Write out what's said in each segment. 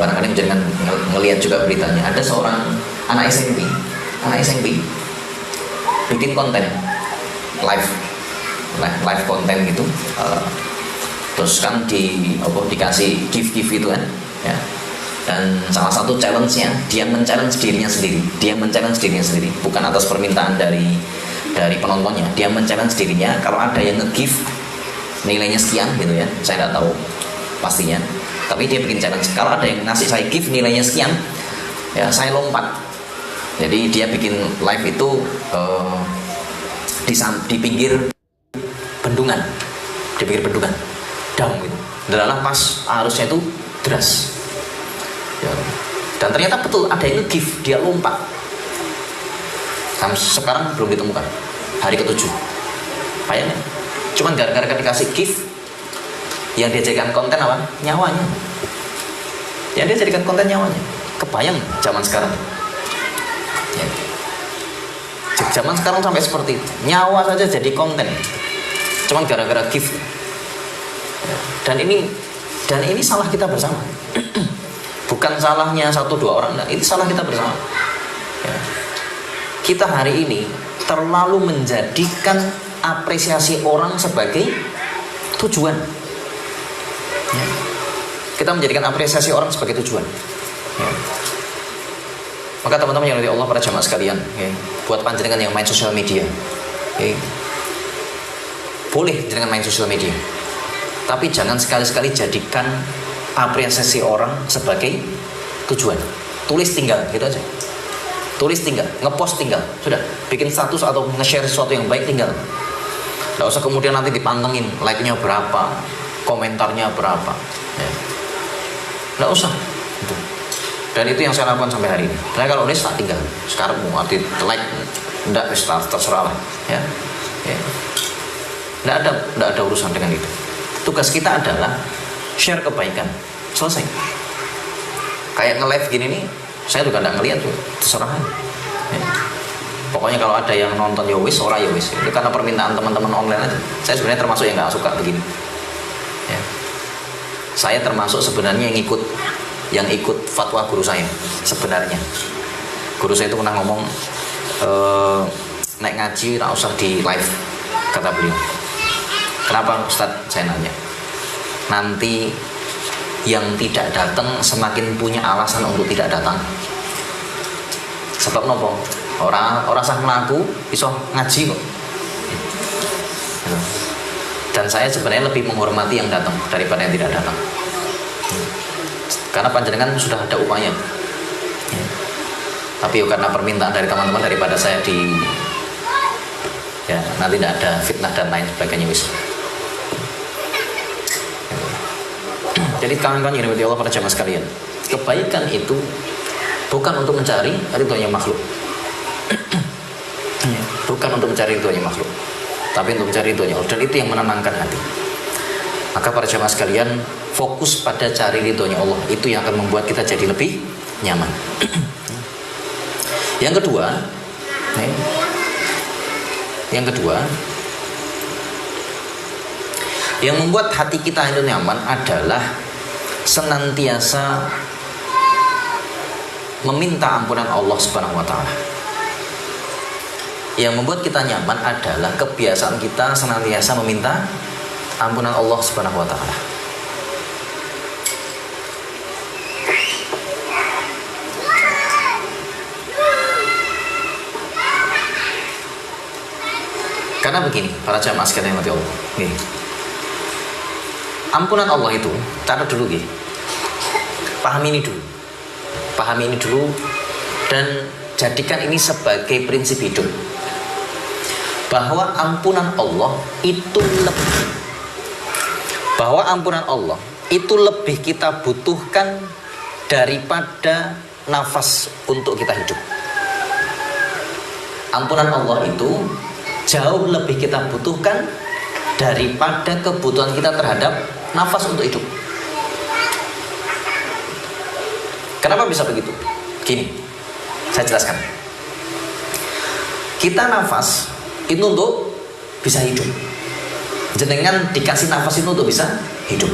barangkali jangan ngelihat juga beritanya, ada seorang anak SMP bikin konten live konten gitu, terus kan dikasih gift itu kan ya. Dan salah satu challenge-nya dia men-challenge dirinya sendiri, bukan atas permintaan dari penontonnya. Dia men-challenge dirinya, kalau ada yang nge-gift nilainya sekian gitu ya, saya nggak tahu pastinya, tapi dia bikin challenge, kalau ada yang ngasih saya gift nilainya sekian ya saya lompat. Jadi dia bikin live itu di pinggir bendungan, dam gitu, adalah pas arusnya itu deras ya. Dan ternyata betul ada yang nge-gift, dia lompat. Sampai sekarang belum ditemukan, hari ke-7. Bayangin, cuman gara-gara dikasih gift, yang dia jadikan konten apa? Nyawanya. Kebayang zaman sekarang ya. Zaman sekarang sampai seperti itu, nyawa saja jadi konten, cuman gara-gara gift ya. Dan ini salah kita bersama. Bukan salahnya 1-2 orang, nah, itu salah kita bersama ya. Kita hari ini terlalu menjadikan apresiasi orang sebagai tujuan ya. Kita menjadikan apresiasi orang sebagai tujuan ya. Maka teman-teman yang dirahmati Allah, para jamaah sekalian ya, buat panjenengan yang main sosial media ya, boleh jangan main sosial media, tapi jangan sekali-sekali jadikan apresiasi orang sebagai tujuan. Tulis tinggal gitu aja, ngepost tinggal, sudah. Bikin status atau nge-share sesuatu yang baik tinggal, nggak usah kemudian nanti dipantengin like-nya berapa, komentarnya berapa ya. Nggak usah gitu. Dan itu yang saya lakukan sampai hari ini. Saya kalau nulis tak tinggal, sekarang mau arti like enggak, terserah lah ya. Nggak ada urusan dengan itu. Tugas kita adalah share kebaikan, selesai. Kayak nge-live gini nih, saya juga nggak ngeliat tuh, terserah ya. Pokoknya kalau ada yang nonton ya wis, ora ya wis, itu karena permintaan teman-teman online aja. Saya sebenarnya termasuk yang nggak suka begini ya. Saya termasuk sebenarnya yang ikut fatwa guru saya. Sebenarnya guru saya itu pernah ngomong, naik ngaji nggak usah di live, kata beliau. Kenapa Ustadz? Saya nanya. Nanti yang tidak datang semakin punya alasan untuk tidak datang. Sebab nopo? Orang sah melaku iso ngaji kok. Dan saya sebenarnya lebih menghormati yang datang daripada yang tidak datang. Karena panjenengan sudah ada upaya. Tapi karena permintaan dari teman-teman, daripada saya nanti tidak ada fitnah dan lain sebagainya wis. Jadi kawan-kawan yang dirahmati Allah, para jamaah sekalian, kebaikan itu bukan untuk mencari ridhonya makhluk. Bukan untuk mencari ridhonya makhluk, tapi untuk mencari ridhonya Allah. Dan itu yang menenangkan hati. Maka para jamaah sekalian, fokus pada cari ridhonya Allah. Itu yang akan membuat kita jadi lebih nyaman. Yang kedua, yang membuat hati kita itu nyaman adalah senantiasa meminta ampunan Allah Subhanahu wa taala. Yang membuat kita nyaman adalah kebiasaan kita senantiasa meminta ampunan Allah Subhanahu wa taala. Karena begini, para jamaah sekalian yang Allah, gini. Ampunan Allah itu, catat dulu gini. Pahami ini dulu dan jadikan ini sebagai prinsip hidup. Bahwa ampunan Allah itu lebih kita butuhkan daripada nafas untuk kita hidup. Ampunan Allah itu jauh lebih kita butuhkan daripada kebutuhan kita terhadap nafas untuk hidup. Kenapa bisa begitu? Gini, saya jelaskan. Kita nafas itu untuk bisa hidup. Jenengan dikasih nafas itu untuk bisa hidup.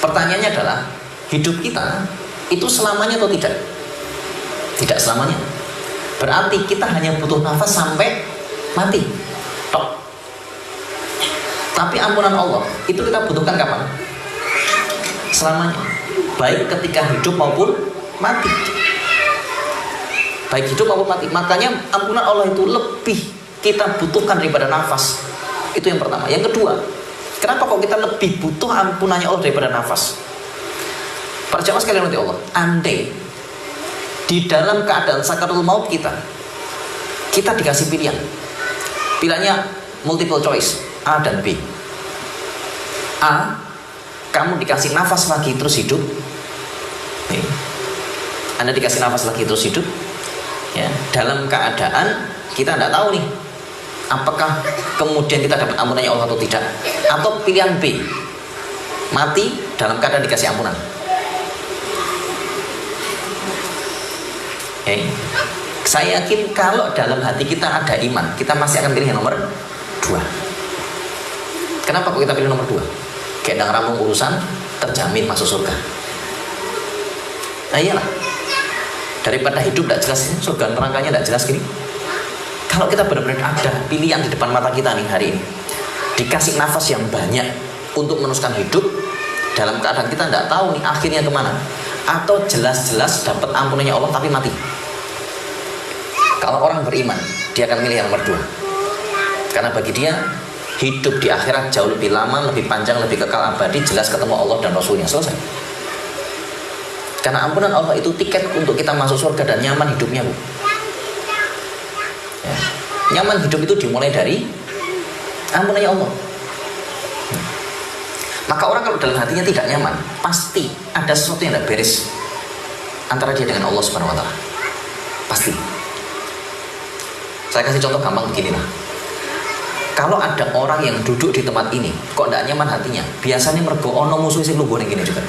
Pertanyaannya adalah, hidup kita itu selamanya atau tidak? Tidak selamanya. Berarti kita hanya butuh nafas sampai mati. Tok. Tapi ampunan Allah itu kita butuhkan kapan? Selamanya. Baik ketika hidup maupun mati. Baik hidup maupun mati. Makanya ampunan Allah itu lebih kita butuhkan daripada nafas. Itu yang pertama. Yang kedua, kenapa kok kita lebih butuh ampunannya Allah daripada nafas? Para jamaah sekalian nanti Allah, andai di dalam keadaan sakaratul maut kita dikasih pilihan. Pilihannya multiple choice, A dan B. A, kamu dikasih nafas lagi terus hidup. B, Anda dikasih nafas lagi terus hidup. Ya, dalam keadaan kita tidak tahu nih, apakah kemudian kita dapat ampunannya Allah atau tidak. Atau pilihan B, mati dalam keadaan dikasih ampunan. Okay. Saya yakin kalau dalam hati kita ada iman, kita masih akan pilih yang nomor 2. Kenapa kok kita pilih nomor 2? Kayak rampung urusan, terjamin masuk surga. Nah iyalah, daripada hidup tidak jelas, surga nerakanya tidak jelas gini. Kalau kita benar-benar ada pilihan di depan mata kita nih hari ini, dikasih nafas yang banyak untuk meneruskan hidup, dalam keadaan kita tidak tahu nih akhirnya kemana, atau jelas-jelas dapat ampunannya Allah tapi mati. Kalau orang beriman, dia akan milih yang nomor 2. Karena bagi dia hidup di akhirat jauh lebih lama, lebih panjang, lebih kekal abadi, jelas ketemu Allah dan Rasulnya, selesai. Karena ampunan Allah itu tiket untuk kita masuk surga dan nyaman hidupnya, Bu. Ya. Nyaman hidup itu dimulai dari ampunannya Allah. Maka orang kalau dalam hatinya tidak nyaman, pasti ada sesuatu yang tidak beres antara dia dengan Allah Subhanahu wa Ta'ala. Pasti. Saya kasih contoh gampang beginilah. Kalau ada orang yang duduk di tempat ini kok tidak nyaman hatinya, biasanya mergo ono musuh sing lugu ning gini juga.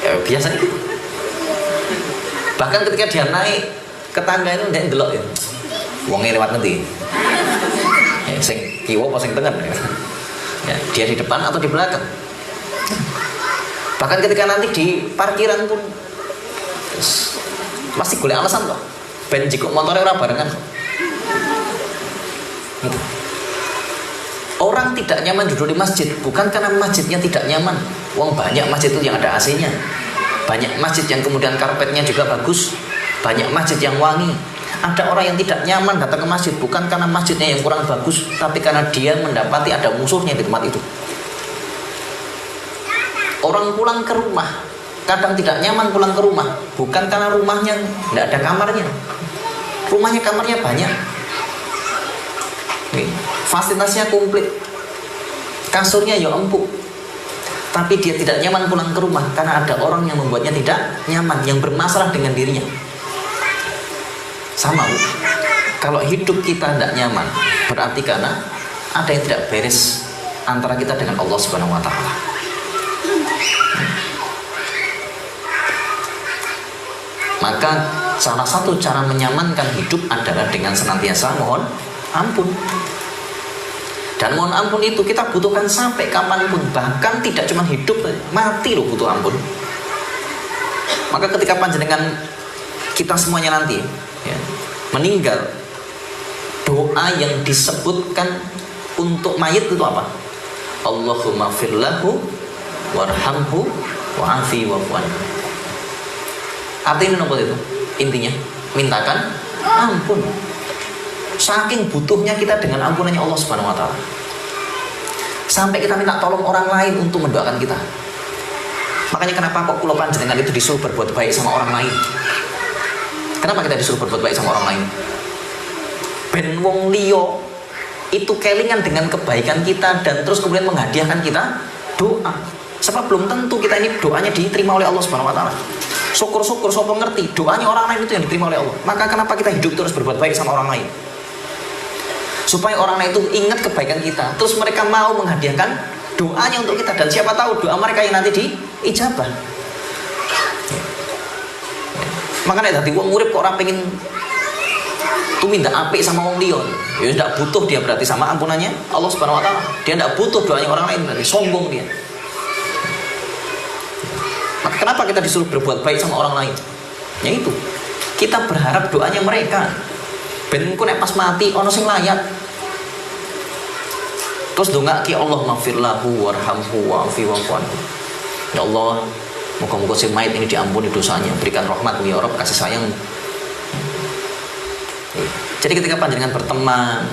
Ya, biasanya gitu. Bahkan ketika dia naik ke tangga itu dia ndelok ya. Wonge lewat nanti. Ya, sing kiwa apa sing tengen ya. Ya, dia di depan atau di belakang. Bahkan ketika nanti di parkiran pun pasti golek alasan loh. Ben jikuk motornya ora barengan. Gitu. Orang tidak nyaman duduk di masjid bukan karena masjidnya tidak nyaman. Wong banyak masjid itu yang ada AC-nya. Banyak masjid yang kemudian karpetnya juga bagus. Banyak masjid yang wangi. Ada orang yang tidak nyaman datang ke masjid bukan karena masjidnya yang kurang bagus, tapi karena dia mendapati ada musuhnya di tempat itu. Orang pulang ke rumah kadang tidak nyaman pulang ke rumah bukan karena rumahnya tidak ada kamarnya. Rumahnya kamarnya banyak, fasilitasnya komplit, kasurnya ya empuk, tapi dia tidak nyaman pulang ke rumah karena ada orang yang membuatnya tidak nyaman, yang bermasalah dengan dirinya. Sama, Bu. Kalau hidup kita tidak nyaman, berarti karena ada yang tidak beres antara kita dengan Allah Subhanahu wa Ta'ala. Maka salah satu cara menyamankan hidup adalah dengan senantiasa mohon ampun. Dan mohon ampun itu kita butuhkan sampai kapanpun. Bahkan tidak cuma hidup, mati loh butuh ampun. Maka ketika panjenengan kita semuanya nanti ya, meninggal, doa yang disebutkan untuk mayit itu apa? Allahumma firlahu warhamhu wa'afi wa'fu'anhu. Artinya apa itu? Intinya mintakan ampun. Saking butuhnya kita dengan ampunannya Allah Subhanahu wa Ta'ala, sampai kita minta tolong orang lain untuk mendoakan kita. Makanya kenapa kok kula panjenengan itu disuruh berbuat baik sama orang lain? Kenapa kita disuruh berbuat baik sama orang lain? Ben wong liya itu kelingan dengan kebaikan kita dan terus kemudian menghadiahkan kita doa. Sebab belum tentu kita ini doanya diterima oleh Allah Subhanahu wa Ta'ala. Syukur-syukur sapa ngerti doanya orang lain itu yang diterima oleh Allah. Maka kenapa kita hidup terus berbuat baik sama orang lain? Supaya orang lain itu ingat kebaikan kita, terus mereka mau menghadiahkan doanya untuk kita, dan siapa tahu doa mereka yang nanti diijabah. Makanya tadi wong urip kok ora pengen Tumindak apik sama wong liya. Ya ndak butuh dia berarti sama ampunannya Allah Subhanahu wa taala. Dia ndak butuh doanya orang lain, berarti sombong dia. Maka kenapa kita disuruh berbuat baik sama orang lain? Ya itu. Kita berharap doanya mereka. Ben engko nek pas mati ono sing layak. Terus dongaki Allah maghfir lahu warhamhu wa'afi wa'fu anhu. Ya Allah, moga-moga si mayit ini diampuni dosanya, berikan rahmat ya Rabb, kasih sayang. Jadi ketika panjenengan berteman,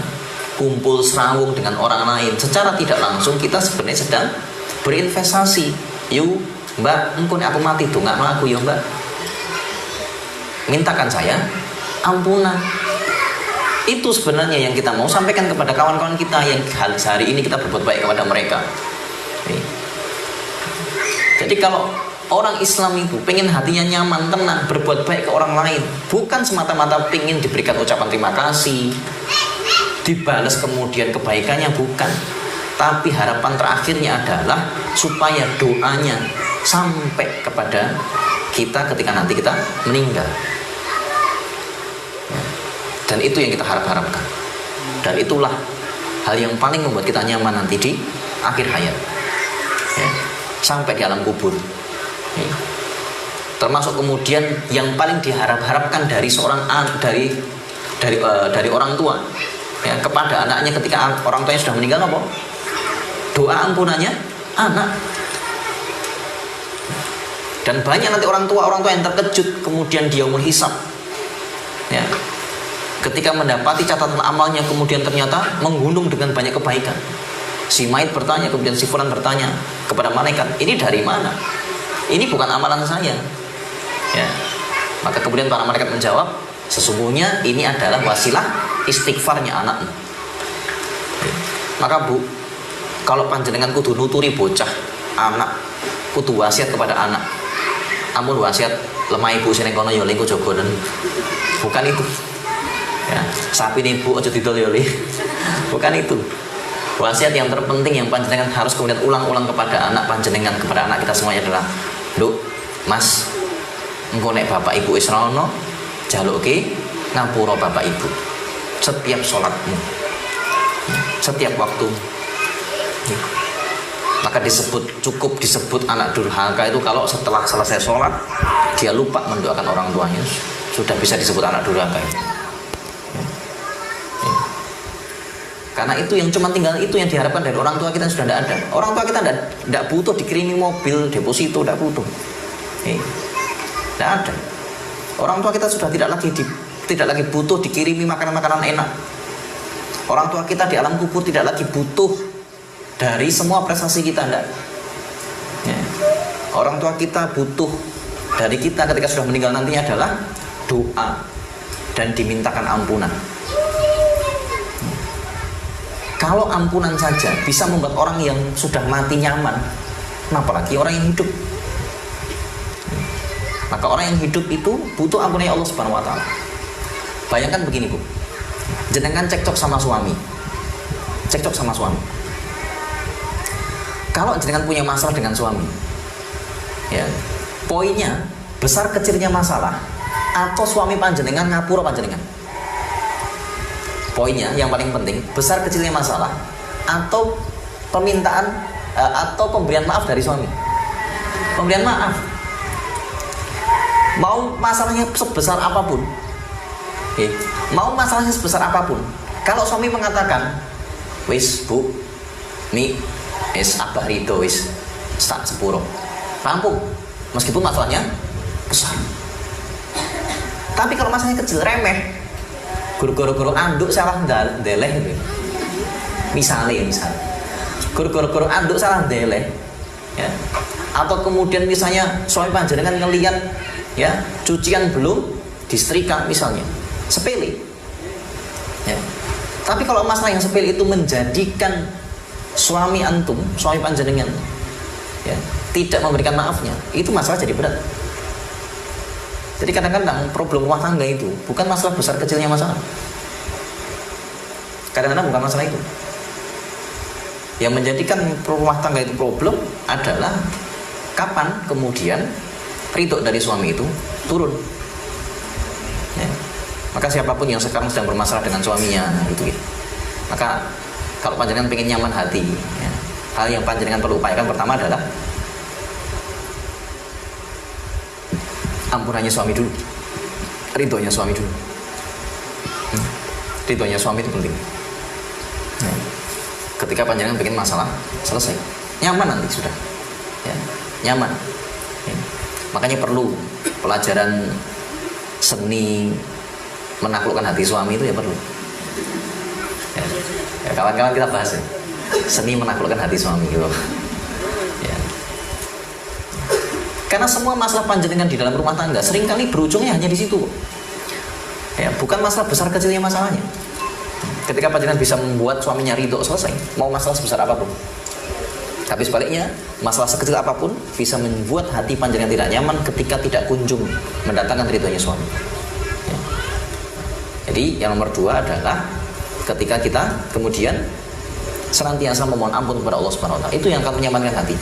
kumpul serawung dengan orang lain, secara tidak langsung kita sebenarnya sedang berinvestasi. Yuk, Mbak, engko nek aku mati dongakno aku ya, Mbak. Mintakan saya ampunan. Itu sebenarnya yang kita mau sampaikan kepada kawan-kawan kita yang hari ini kita berbuat baik kepada mereka. Jadi kalau orang Islam itu pengen hatinya nyaman, tenang, berbuat baik ke orang lain, bukan semata-mata pengen diberikan ucapan terima kasih, dibalas kemudian kebaikannya, bukan. Tapi harapan terakhirnya adalah supaya doanya sampai kepada kita ketika nanti kita meninggal. Dan itu yang kita harapkan. Dan itulah hal yang paling membuat kita nyaman nanti di akhir hayat, ya, sampai di alam kubur, ya. Termasuk kemudian yang paling diharapkan dari seorang dari orang tua, ya, kepada anaknya ketika orang tuanya sudah meninggal, apa? Doa ampunannya anak. Dan banyak nanti orang tua yang terkejut kemudian dia yaumul hisab, ya, ketika mendapati catatan amalnya kemudian ternyata menggunung dengan banyak kebaikan. Si mayit bertanya, kemudian si fulan bertanya kepada malaikat, ini dari mana? Ini bukan amalan saya, ya. Maka kemudian para malaikat menjawab, sesungguhnya ini adalah wasilah istighfarnya anakmu. Maka Bu, kalau panjenengan kudu nuturi bocah, anak kudu wasiat kepada anak. Amun wasiat lemah ibu sing kono ya lingku jogonen. Bukan itu. Ya, sapi nih Bu, ojo didol yoli. Bukan itu. Wasiat yang terpenting yang panjenengan harus kemudian ulang-ulang kepada anak panjenengan, kepada anak kita semuanya adalah, Nduk, Mas, engko nek bapak ibu wis rono, jaluke ngapura bapak ibu. Setiap sholatmu, setiap waktu. Maka cukup disebut anak durhaka itu kalau setelah selesai sholat dia lupa mendoakan orang tuanya, sudah bisa disebut anak durhaka itu. Karena itu yang cuma tinggal itu yang diharapkan dari orang tua kita sudah tidak ada. Orang tua kita tidak butuh dikirimi mobil, deposito, tidak butuh. Tidak ada. Orang tua kita sudah tidak lagi butuh dikirimi makanan-makanan enak. Orang tua kita di alam kubur tidak lagi butuh dari semua prestasi kita, tidak. Ya. Orang tua kita butuh dari kita ketika sudah meninggal nantinya adalah doa dan dimintakan ampunan. Kalau ampunan saja bisa membuat orang yang sudah mati nyaman, apalagi orang yang hidup. Maka orang yang hidup itu butuh ampunan Allah Subhanahu wa taala. Bayangkan begini, Bu. Jenengan cekcok sama suami. Kalau jenengan punya masalah dengan suami, ya, poinnya besar kecilnya masalah atau suami panjenengan ngapura panjenengan. Poinnya yang paling penting, besar kecilnya masalah atau permintaan atau pemberian maaf dari suami. Pemberian maaf. Mau masalahnya sebesar apapun. Mau masalahnya sebesar apapun. Kalau suami mengatakan, "Wis, Bu, mi wis abah rido wis tak sepuro." Rampung. Meskipun masalahnya besar. Tapi kalau masalahnya kecil, remeh, guru-guru anduk salah ndeleh gitu. Misalnya guru-guru anduk salah ndeleh, ya. Atau kemudian misalnya suami panjenengan ngelihat, ya, cucian belum disetrika misalnya, sepele, ya. Tapi kalau masalah yang sepele itu menjadikan suami antum, suami panjenengan, ya, tidak memberikan maafnya, itu masalah jadi berat. Jadi kadang-kadang problem rumah tangga itu bukan masalah besar kecilnya masalah. Kadang-kadang bukan masalah itu. Yang menjadikan rumah tangga itu problem adalah kapan kemudian ridho dari suami itu turun. Ya. Maka siapapun yang sekarang sedang bermasalah dengan suaminya, gitu ya. Maka kalau panjenengan pengen nyaman hati, ya, hal yang panjenengan perlu upayakan pertama adalah ampunannya suami dulu, ridhonya suami dulu. Ridhonya suami itu penting. Ketika panjenengan pengen masalah selesai, nyaman nanti sudah, ya, nyaman. Ya. Makanya perlu pelajaran seni menaklukkan hati suami itu ya perlu. Ya, kawan-kawan kita bahas ya. Seni menaklukkan hati suami gitu. Ya. Karena semua masalah panjenengan di dalam rumah tangga seringkali berujungnya hanya di situ. Ya, bukan masalah besar kecilnya masalahnya. Ketika panjenengan bisa membuat suaminya ridho, selesai. Mau masalah sebesar apapun. Tapi sebaliknya, masalah sekecil apapun bisa membuat hati panjenengan tidak nyaman ketika tidak kunjung mendatangkan ridhonya suami. Ya. Jadi yang nomor 2 adalah ketika kita kemudian senantiasa memohon ampun kepada Allah Subhanahu wa taala. Itu yang akan menyamankan hati.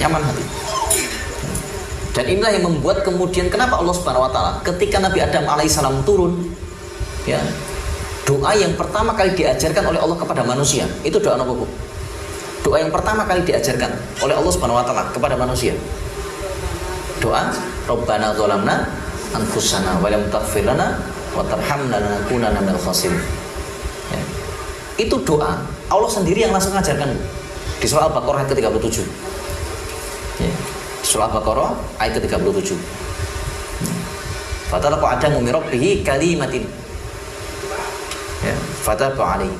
Nyaman hati. Dan inilah yang membuat kemudian kenapa Allah Subhanahu wa taala ketika Nabi Adam alaihissalam turun, ya, doa yang pertama kali diajarkan oleh Allah kepada manusia, itu doa apa, Bu? Doa yang pertama kali diajarkan oleh Allah Subhanahu wa taala kepada manusia. Doa, Rabbana dzalamna anfusana wa lam taghfir lana wa tarhamna lanakunanna minal khasirin. Ya. Itu doa Allah sendiri yang langsung mengajarkan di surah Al-Baqarah ayat ke-37. Ya. Surah Al-Baqarah ayat ke-37. Fatalaqa Adamu min rabbih kalimatin. Ya, fatalaqa alaihi.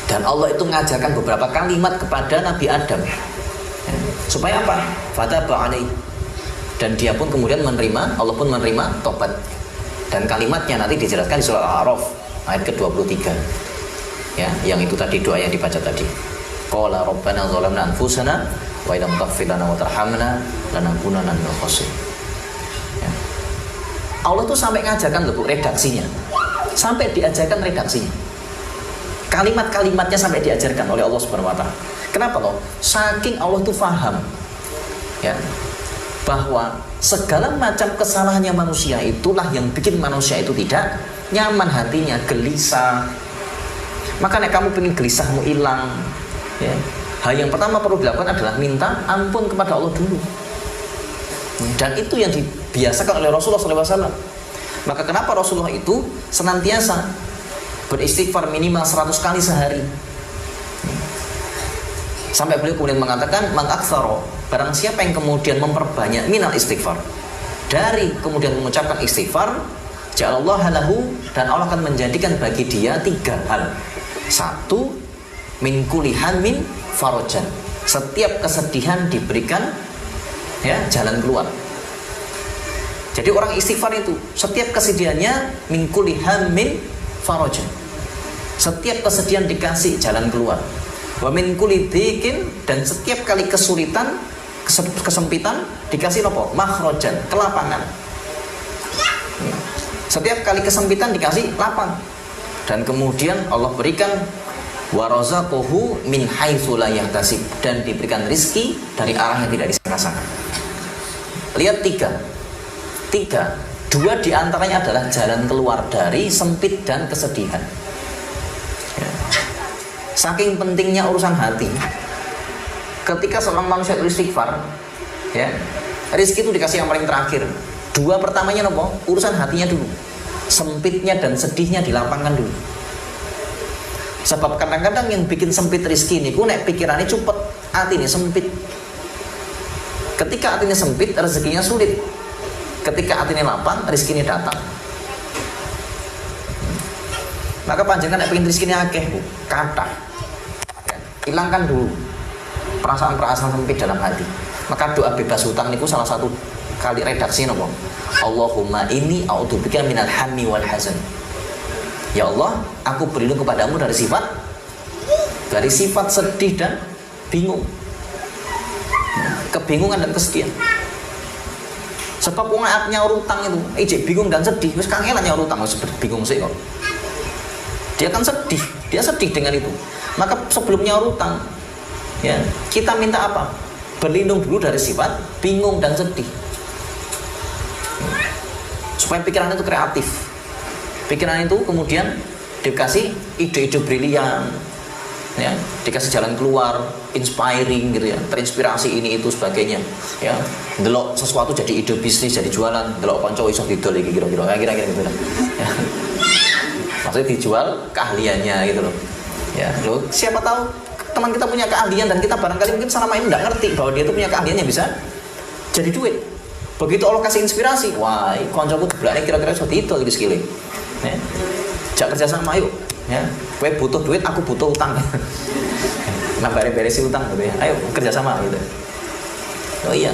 Dan Allah itu mengajarkan beberapa kalimat kepada Nabi Adam. Ya. Supaya apa? Fatalaqa alaihi. Dan dia pun kemudian menerima, Allah pun menerima tobat. Dan kalimatnya nanti dijelaskan di surah Al-A'raf ayat ke-23. Ya, yang itu tadi doa yang dibaca tadi. Qala rabbana dzalamna anfusana wa illam taghfir lana wa tarhamna lanakunanna minal khasirin. Ya. Allah tuh sampai ngajarkan loh, Bu, redaksinya. Sampai diajarkan redaksinya. Kalimat-kalimatnya sampai diajarkan oleh Allah Subhanahu wa taala. Kenapa loh? Saking Allah tuh paham. Ya. Bahwa segala macam kesalahannya manusia itulah yang bikin manusia itu tidak nyaman hatinya, gelisah. Maka nek kamu pengen gelisahmu hilang, ya, hal yang pertama perlu dilakukan adalah minta ampun kepada Allah dulu. Dan itu yang dibiasakan oleh Rasulullah SAW. Maka kenapa Rasulullah itu senantiasa beristighfar minimal 100 kali sehari. Sampai beliau kemudian mengatakan, man aktsara, barang siapa yang kemudian memperbanyak minal istighfar, dari kemudian mengucapkan istighfar, ja'alallahu lahu, dan Allah akan menjadikan bagi dia 3 hal. 1, min kulli hammin farajan, setiap kesedihan diberikan, ya, jalan keluar. Jadi orang istighfar itu setiap kesedihannya min kulli hammin farajan, setiap kesedihan dikasih jalan keluar. Wa min kulli dhikin, dan setiap kali kesulitan, kesempitan dikasih apa? Makhrajan, kelapangan. Setiap kali kesempitan dikasih lapang. Dan kemudian Allah berikan wa razaqahu min haitsu la yahtasib, dan diberikan rizki dari arah yang tidak disangka-sangka. Lihat 3, 2 diantaranya adalah jalan keluar dari sempit dan kesedihan. Saking pentingnya urusan hati, ketika seorang manusia beristighfar, ya, rizki itu dikasih yang paling terakhir. 2 pertamanya apa? Urusan hatinya dulu, sempitnya dan sedihnya dilapangkan dulu. Sebab kadang-kadang yang bikin sempit rizki ini, nek pikirannya cepet, hati ini sempit. Ketika hatinya sempit, rezekinya sulit. Ketika hatinya lapang, rizkinya datang. Maka panjenengan nek pengen rizkinya akeh, Bu, kathah. Hilangkan dulu perasaan-perasaan sempit dalam hati. Maka doa bebas hutang niku salah satu kali redaksi napa? Allahumma inni a'udzubika minal hammi wal hazan. Ya Allah, aku berlindung kepadamu dari sifat sedih dan bingung. Kebingungan dan kesedihan. Sebab wong nek nyaur utang itu, bingung dan sedih, wis kangelan nyaur utang, wis bingung sih kok. Dia kan sedih, dia sedih dengan itu. Maka sebelum nyaur utang, ya, kita minta apa? Berlindung dulu dari sifat bingung dan sedih. Supaya supaya pikiran itu kreatif. Pikiran itu kemudian dikasih ide-ide brilian, ya, dikasih jalan keluar, inspiring gitu ya, terinspirasi ini itu sebagainya, ya, delok sesuatu jadi ide bisnis, jadi jualan, delok konco iso didol iki kira-kira gitu lah. Ya. Maksudnya dijual keahliannya gitu loh. Ya, lo siapa tahu teman kita punya keahlian dan kita barangkali mungkin selama ini nggak ngerti bahwa dia itu punya keahlian yang bisa jadi duit. Begitu Allah kasih inspirasi, wah, koncoku belakang kira-kira iso didol iki skile. Ya. Jak kerja sama yuk, ya. Kowe butuh duit, aku butuh utang. Nah, beres-beresin utang gitu ya. Ayo kerja sama gitu. Oh iya.